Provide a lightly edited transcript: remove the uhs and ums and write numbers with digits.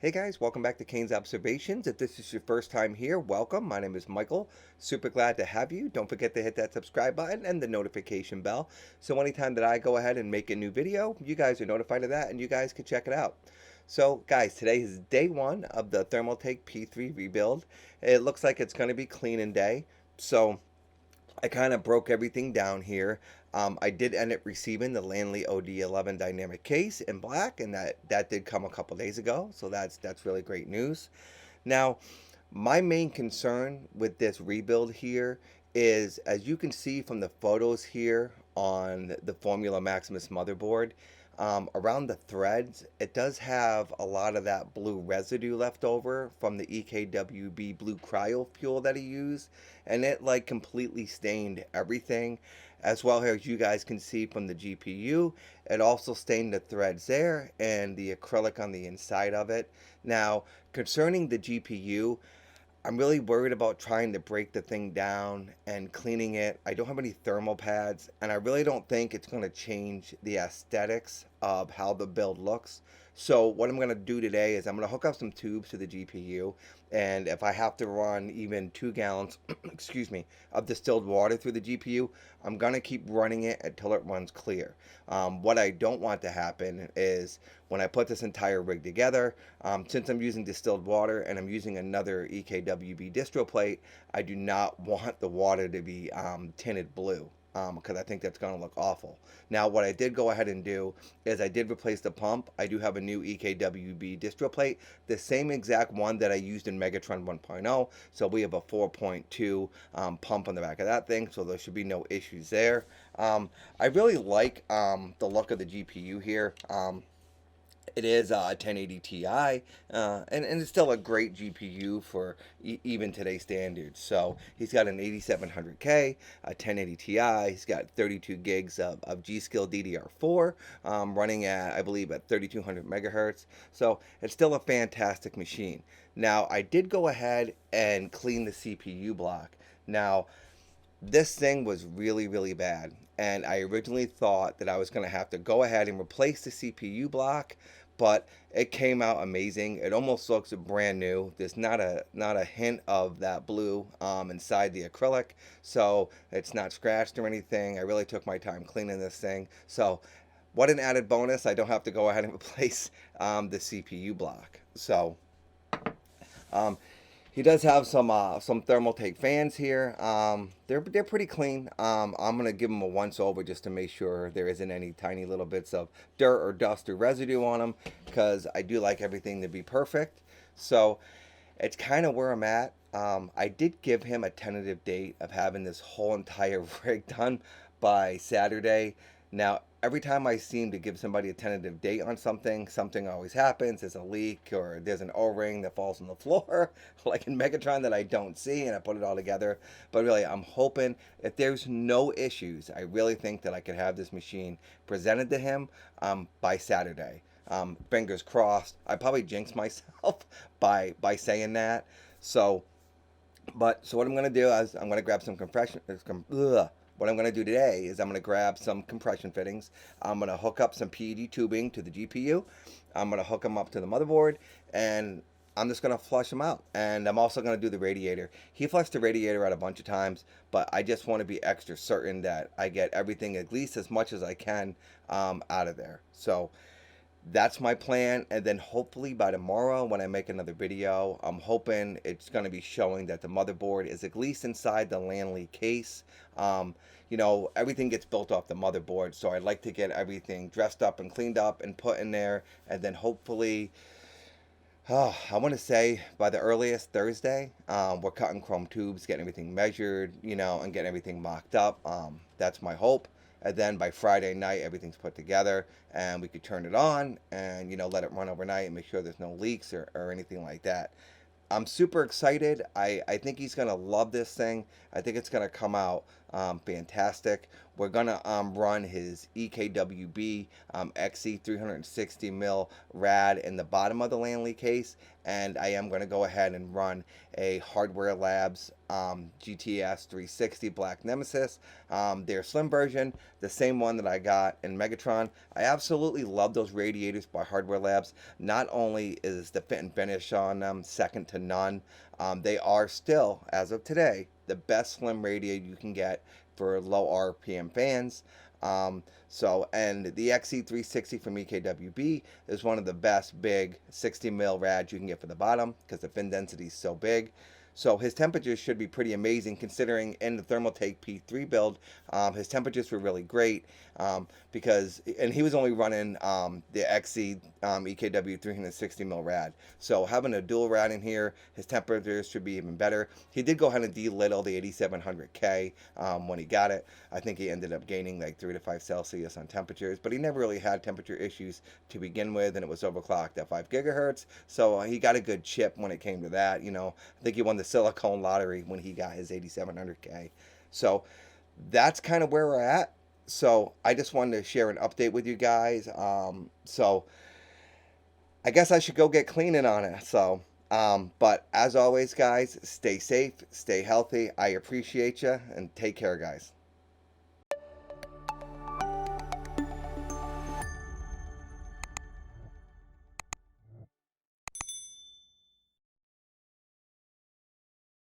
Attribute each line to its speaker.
Speaker 1: Hey guys, welcome back to Kane's Observations. If this is your first time here, welcome. My name is Michael. Super glad to have you. Don't forget to hit that subscribe button and the notification bell. So anytime that I go ahead and make a new video, you guys are notified of that and you guys can check it out. So guys, today is day one of the Thermaltake P3 rebuild. It looks like it's going to be cleaning day. So I kind of broke everything down here. I did end up receiving the Lian O11 dynamic case in black, and that did come a couple days ago. So that's really great news. Now, my main concern with this rebuild here is, as you can see from the photos here on the Formula Maximus motherboard, around the threads, it does have a lot of that blue residue left over from the EKWB blue cryo fuel that he used, and it like completely stained everything. As well as you guys can see from the GPU, it also stained the threads there and the acrylic on the inside of it. Now, concerning the GPU, I'm really worried about trying to break the thing down and cleaning it. I don't have any thermal pads, and I really don't think it's going to change the aesthetics of how the build looks. So what I'm going to do today is I'm going to hook up some tubes to the GPU, and if I have to run even 2 gallons, excuse me, of distilled water through the GPU, I'm going to keep running it until it runs clear. What I don't want to happen is when I put this entire rig together, since I'm using distilled water and I'm using another EKWB distro plate, I do not want the water to be tinted blue, because I think that's going to look awful. Now, what I did go ahead and do is I did replace the pump. I do have a new EKWB distro plate, the same exact one that I used in Megatron 1.0. So we have a 4.2 pump on the back of that thing, so there should be no issues there. I really like the look of the GPU here. It is a 1080 Ti, and it's still a great GPU for even today's standards. So he's got an 8700K, a 1080 Ti. He's got 32 gigs of G-Skill DDR4, running at, I believe, at 3200 megahertz. So it's still a fantastic machine. Now, I did go ahead and clean the CPU block. Now, this thing was really, really bad. And I originally thought that I was going to have to go ahead and replace the CPU block, but it came out amazing. It almost looks brand new. There's not a hint of that blue inside the acrylic, so it's not scratched or anything. I really took my time cleaning this thing. So what an added bonus. I don't have to go ahead and replace the CPU block. So um, he does have some Thermaltake fans here. They're pretty clean. I'm gonna give them a once over just to make sure there isn't any tiny little bits of dirt or dust or residue on them, because I do like everything to be perfect. So it's kind of where I'm at. I did give him a tentative date of having this whole entire rig done by Saturday. Now, every time I seem to give somebody a tentative date on something, something always happens. There's a leak or there's an O-ring that falls on the floor, like in Megatron, that I don't see, and I put it all together. But really, I'm hoping if there's no issues, I really think that I could have this machine presented to him by Saturday. Fingers crossed. I probably jinxed myself by saying that. So so what I'm gonna do is I'm gonna grab some compression. What I'm gonna do today is I'm gonna grab some compression fittings. I'm gonna hook up some PED tubing to the GPU. I'm gonna hook them up to the motherboard, and I'm just gonna flush them out. And I'm also gonna do the radiator. He flushed the radiator out a bunch of times, but I just want to be extra certain that I get everything at least as much as I can out of there. So that's my plan, and then hopefully by tomorrow when I make another video, I'm hoping it's going to be showing that the motherboard is at least inside the Lanley case. Everything gets built off the motherboard, so I'd like to get everything dressed up and cleaned up and put in there, and then hopefully, I want to say by the earliest Thursday, we're cutting chrome tubes, getting everything measured, and getting everything mocked up. That's my hope. And then by Friday night, everything's put together, and we could turn it on and let it run overnight and make sure there's no leaks or anything like that. I'm super excited. I think he's gonna love this thing. I think it's gonna come out fantastic. We're gonna run his EKWB XE 360 mil rad in the bottom of the Lanley case, and I am gonna go ahead and run a Hardware Labs GTS 360 Black Nemesis, their slim version, the same one that I got in Megatron. I absolutely love those radiators by Hardware Labs. Not only is the fit and finish on them second to none, they are still, as of today, the best slim radiator you can get for low RPM fans. And the XE360 from EKWB is one of the best big 60 mil rads you can get for the bottom because the fin density is so big. So his temperatures should be pretty amazing considering in the Thermaltake P3 build, his temperatures were really great and he was only running the XE EKW 360 mil rad. So having a dual rad in here, his temperatures should be even better. He did go ahead and de-little the 8700K when he got it. I think he ended up gaining like 3 to 5 Celsius on temperatures, but he never really had temperature issues to begin with, and it was overclocked at 5 gigahertz. So he got a good chip when it came to that. You know, I think he won the silicone lottery when he got his 8700K. So that's kind of where we're at. So I just wanted to share an update with you guys. So I guess I should go get cleaning on it. So, but as always, guys, stay safe, stay healthy. I appreciate you, and take care, guys.